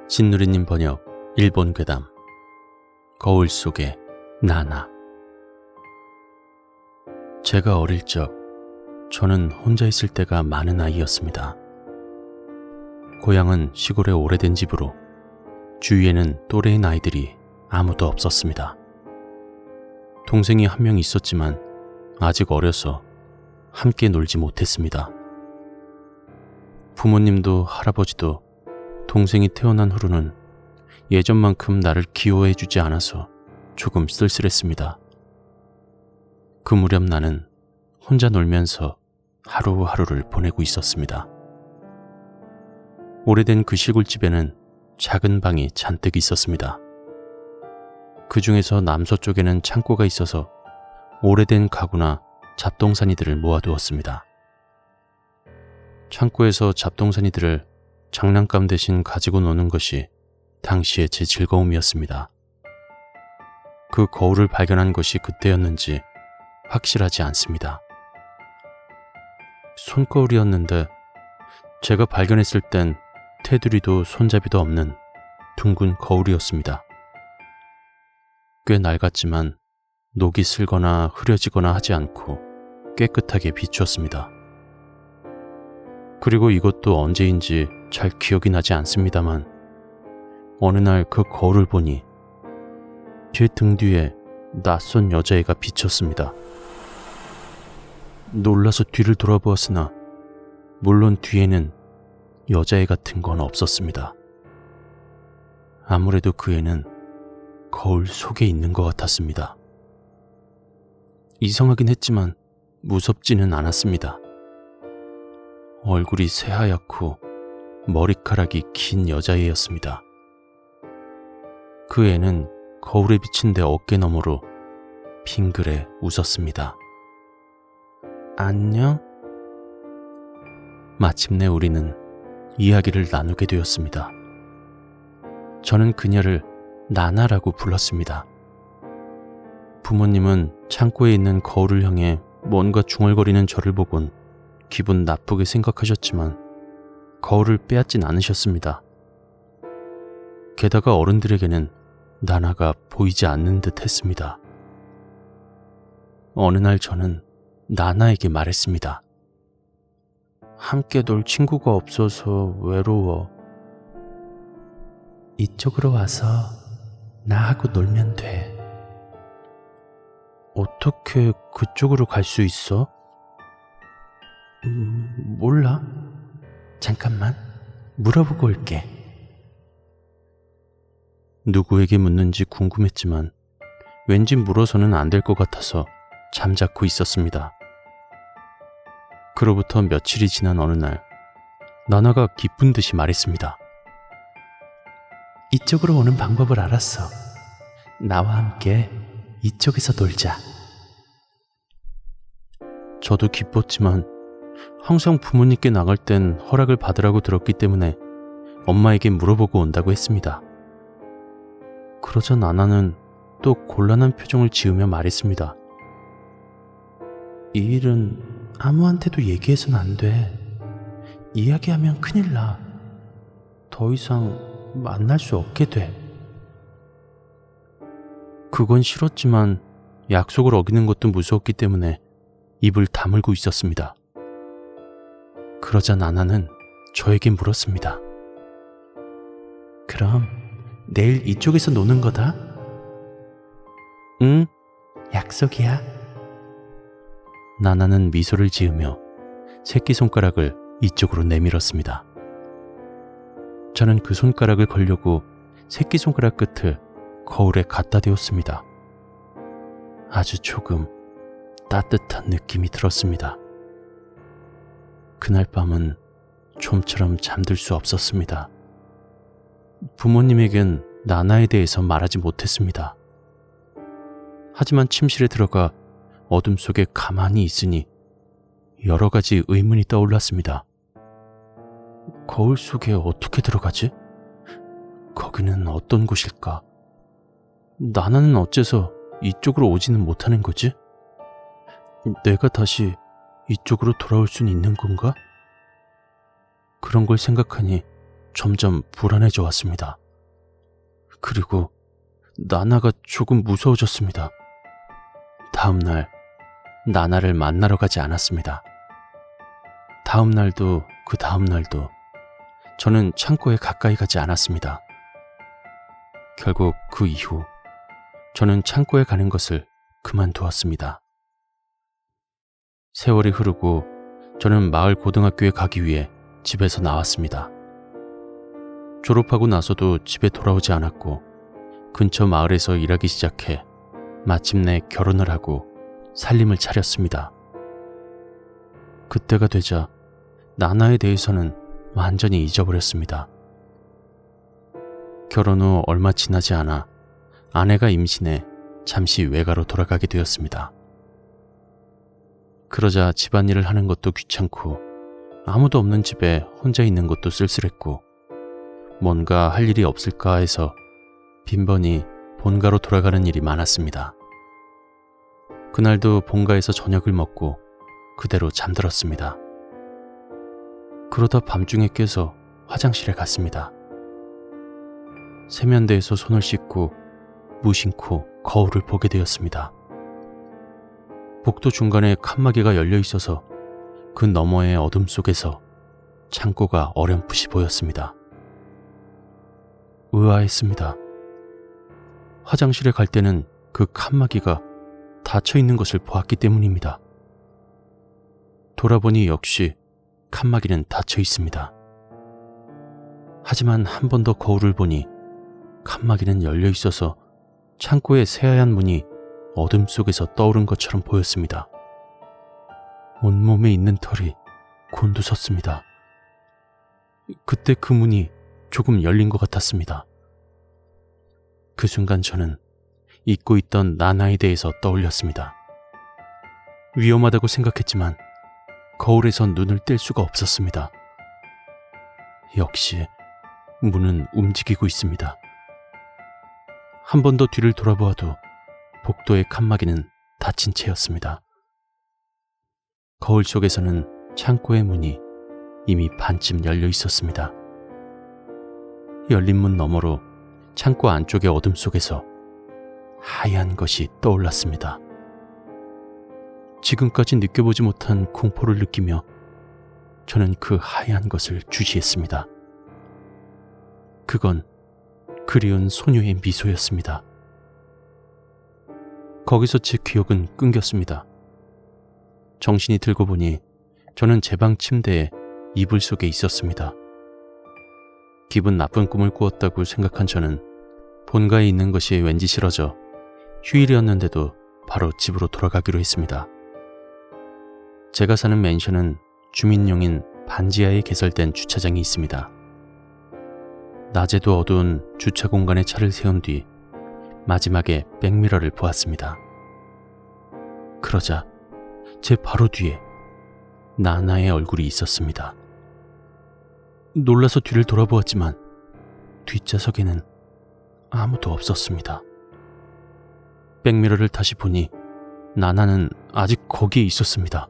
신누리님 번역 일본 괴담 거울 속의 나나. 제가 어릴 적 저는 혼자 있을 때가 많은 아이였습니다. 고향은 시골의 오래된 집으로 주위에는 또래인 아이들이 아무도 없었습니다. 동생이 한 명 있었지만 아직 어려서 함께 놀지 못했습니다. 부모님도 할아버지도 동생이 태어난 후로는 예전만큼 나를 귀여워해주지 않아서 조금 쓸쓸했습니다. 그 무렵 나는 혼자 놀면서 하루하루를 보내고 있었습니다. 오래된 그 시골집에는 작은 방이 잔뜩 있었습니다. 그 중에서 남서쪽에는 창고가 있어서 오래된 가구나 잡동사니들을 모아두었습니다. 창고에서 잡동사니들을 장난감 대신 가지고 노는 것이 당시의 제 즐거움이었습니다. 그 거울을 발견한 것이 그때였는지 확실하지 않습니다. 손거울이었는데 제가 발견했을 땐 테두리도 손잡이도 없는 둥근 거울이었습니다. 꽤 낡았지만 녹이 슬거나 흐려지거나 하지 않고 깨끗하게 비추었습니다. 그리고 이것도 언제인지 잘 기억이 나지 않습니다만 어느 날 그 거울을 보니 제 등 뒤에 낯선 여자애가 비쳤습니다. 놀라서 뒤를 돌아보았으나 물론 뒤에는 여자애 같은 건 없었습니다. 아무래도 그 애는 거울 속에 있는 것 같았습니다. 이상하긴 했지만 무섭지는 않았습니다. 얼굴이 새하얗고 머리카락이 긴 여자애였습니다. 그 애는 거울에 비친 내 어깨 너머로 빙그레 웃었습니다. 안녕? 마침내 우리는 이야기를 나누게 되었습니다. 저는 그녀를 나나라고 불렀습니다. 부모님은 창고에 있는 거울을 향해 뭔가 중얼거리는 저를 보곤 기분 나쁘게 생각하셨지만 거울을 빼앗진 않으셨습니다. 게다가 어른들에게는 나나가 보이지 않는 듯 했습니다. 어느 날 저는 나나에게 말했습니다. 함께 놀 친구가 없어서 외로워. 이쪽으로 와서 나하고 놀면 돼. 어떻게 그쪽으로 갈 수 있어? 몰라. 잠깐만 물어보고 올게. 누구에게 묻는지 궁금했지만 왠지 물어서는 안 될 것 같아서 잠자코 있었습니다. 그로부터 며칠이 지난 어느 날 나나가 기쁜 듯이 말했습니다. 이쪽으로 오는 방법을 알았어. 나와 함께 이쪽에서 놀자. 저도 기뻤지만 항상 부모님께 나갈 땐 허락을 받으라고 들었기 때문에 엄마에게 물어보고 온다고 했습니다. 그러자 나나는 또 곤란한 표정을 지으며 말했습니다. 이 일은 아무한테도 얘기해서는 안 돼. 이야기하면 큰일 나. 더 이상 만날 수 없게 돼. 그건 싫었지만 약속을 어기는 것도 무서웠기 때문에 입을 다물고 있었습니다. 그러자 나나는 저에게 물었습니다. 그럼 내일 이쪽에서 노는 거다? 응, 약속이야. 나나는 미소를 지으며 새끼손가락을 이쪽으로 내밀었습니다. 저는 그 손가락을 걸려고 새끼손가락 끝을 거울에 갖다 대었습니다. 아주 조금 따뜻한 느낌이 들었습니다. 그날 밤은 좀처럼 잠들 수 없었습니다. 부모님에겐 나나에 대해서 말하지 못했습니다. 하지만 침실에 들어가 어둠 속에 가만히 있으니 여러 가지 의문이 떠올랐습니다. 거울 속에 어떻게 들어가지? 거기는 어떤 곳일까? 나나는 어째서 이쪽으로 오지는 못하는 거지? 내가 다시 이쪽으로 돌아올 수는 있는 건가? 그런 걸 생각하니 점점 불안해져 왔습니다. 그리고 나나가 조금 무서워졌습니다. 다음 날 나나를 만나러 가지 않았습니다. 다음 날도 그 다음 날도 저는 창고에 가까이 가지 않았습니다. 결국 그 이후 저는 창고에 가는 것을 그만두었습니다. 세월이 흐르고 저는 마을 고등학교에 가기 위해 집에서 나왔습니다. 졸업하고 나서도 집에 돌아오지 않았고 근처 마을에서 일하기 시작해 마침내 결혼을 하고 살림을 차렸습니다. 그때가 되자 나나에 대해서는 완전히 잊어버렸습니다. 결혼 후 얼마 지나지 않아 아내가 임신해 잠시 외가로 돌아가게 되었습니다. 그러자 집안일을 하는 것도 귀찮고 아무도 없는 집에 혼자 있는 것도 쓸쓸했고 뭔가 할 일이 없을까 해서 빈번히 본가로 돌아가는 일이 많았습니다. 그날도 본가에서 저녁을 먹고 그대로 잠들었습니다. 그러다 밤중에 깨서 화장실에 갔습니다. 세면대에서 손을 씻고 무심코 거울을 보게 되었습니다. 복도 중간에 칸막이가 열려 있어서 그 너머의 어둠 속에서 창고가 어렴풋이 보였습니다. 의아했습니다. 화장실에 갈 때는 그 칸막이가 닫혀 있는 것을 보았기 때문입니다. 돌아보니 역시 칸막이는 닫혀 있습니다. 하지만 한 번 더 거울을 보니 칸막이는 열려 있어서 창고의 새하얀 문이 어둠 속에서 떠오른 것처럼 보였습니다. 온몸에 있는 털이 곤두섰습니다. 그때 그 문이 조금 열린 것 같았습니다. 그 순간 저는 잊고 있던 나나에 대해서 떠올렸습니다. 위험하다고 생각했지만 거울에선 눈을 뗄 수가 없었습니다. 역시 문은 움직이고 있습니다. 한 번 더 뒤를 돌아보아도 복도의 칸막이는 닫힌 채였습니다. 거울 속에서는 창고의 문이 이미 반쯤 열려 있었습니다. 열린 문 너머로 창고 안쪽의 어둠 속에서 하얀 것이 떠올랐습니다. 지금까지 느껴보지 못한 공포를 느끼며 저는 그 하얀 것을 주시했습니다. 그건 그리운 소녀의 미소였습니다. 거기서 제 기억은 끊겼습니다. 정신이 들고 보니 저는 제 방 침대에 이불 속에 있었습니다. 기분 나쁜 꿈을 꾸었다고 생각한 저는 본가에 있는 것이 왠지 싫어져 휴일이었는데도 바로 집으로 돌아가기로 했습니다. 제가 사는 맨션은 주민용인 반지하에 개설된 주차장이 있습니다. 낮에도 어두운 주차 공간에 차를 세운 뒤 마지막에 백미러를 보았습니다. 그러자 제 바로 뒤에 나나의 얼굴이 있었습니다. 놀라서 뒤를 돌아보았지만 뒷좌석에는 아무도 없었습니다. 백미러를 다시 보니 나나는 아직 거기에 있었습니다.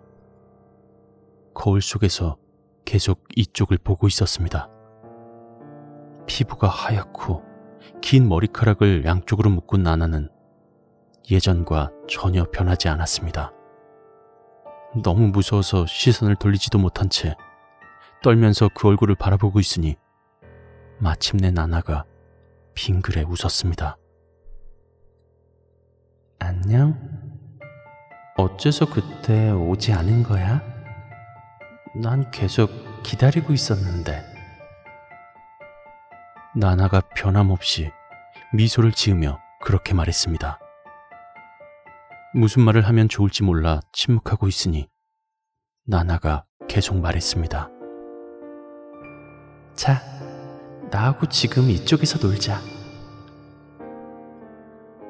거울 속에서 계속 이쪽을 보고 있었습니다. 피부가 하얗고 긴 머리카락을 양쪽으로 묶은 나나는 예전과 전혀 변하지 않았습니다. 너무 무서워서 시선을 돌리지도 못한 채 떨면서 그 얼굴을 바라보고 있으니 마침내 나나가 빙그레 웃었습니다. 안녕? 어째서 그때 오지 않은 거야? 난 계속 기다리고 있었는데. 나나가 변함없이 미소를 지으며 그렇게 말했습니다. 무슨 말을 하면 좋을지 몰라 침묵하고 있으니 나나가 계속 말했습니다. 자, 나하고 지금 이쪽에서 놀자.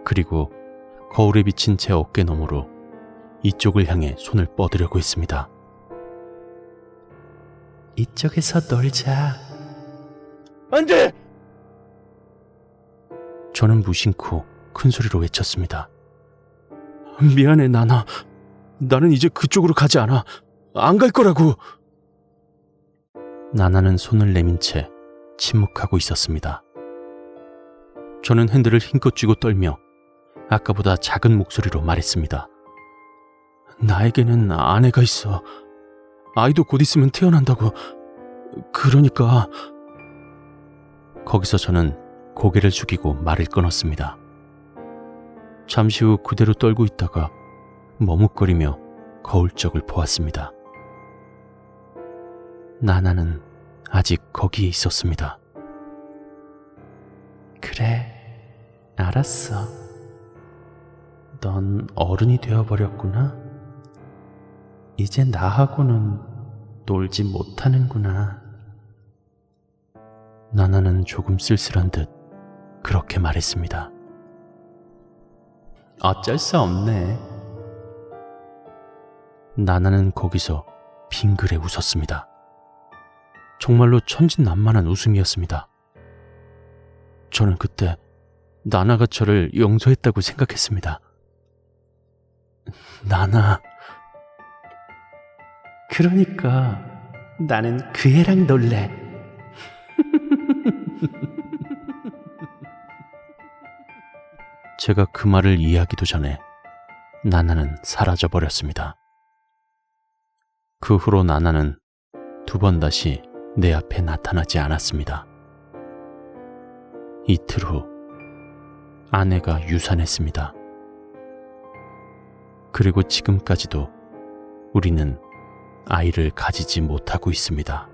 그리고 거울에 비친 제 어깨 너머로 이쪽을 향해 손을 뻗으려고 했습니다. 이쪽에서 놀자. 안 돼! 저는 무심코 큰 소리로 외쳤습니다. 미안해, 나나. 나는 이제 그쪽으로 가지 않아. 안 갈 거라고. 나나는 손을 내민 채 침묵하고 있었습니다. 저는 핸들을 힘껏 쥐고 떨며 아까보다 작은 목소리로 말했습니다. 나에게는 아내가 있어. 아이도 곧 있으면 태어난다고. 그러니까... 거기서 저는 고개를 숙이고 말을 끊었습니다. 잠시 후 그대로 떨고 있다가 머뭇거리며 거울 쪽을 보았습니다. 나나는 아직 거기에 있었습니다. 그래, 알았어. 넌 어른이 되어버렸구나. 이제 나하고는 놀지 못하는구나. 나나는 조금 쓸쓸한 듯 그렇게 말했습니다. 어쩔 수 없네. 나나는 거기서 빙그레 웃었습니다. 정말로 천진난만한 웃음이었습니다. 저는 그때 나나가 저를 용서했다고 생각했습니다. 나나. 그러니까 나는 그 애랑 놀래. 제가 그 말을 이해하기도 전에 나나는 사라져버렸습니다. 그 후로 나나는 두 번 다시 내 앞에 나타나지 않았습니다. 이틀 후 아내가 유산했습니다. 그리고 지금까지도 우리는 아이를 가지지 못하고 있습니다.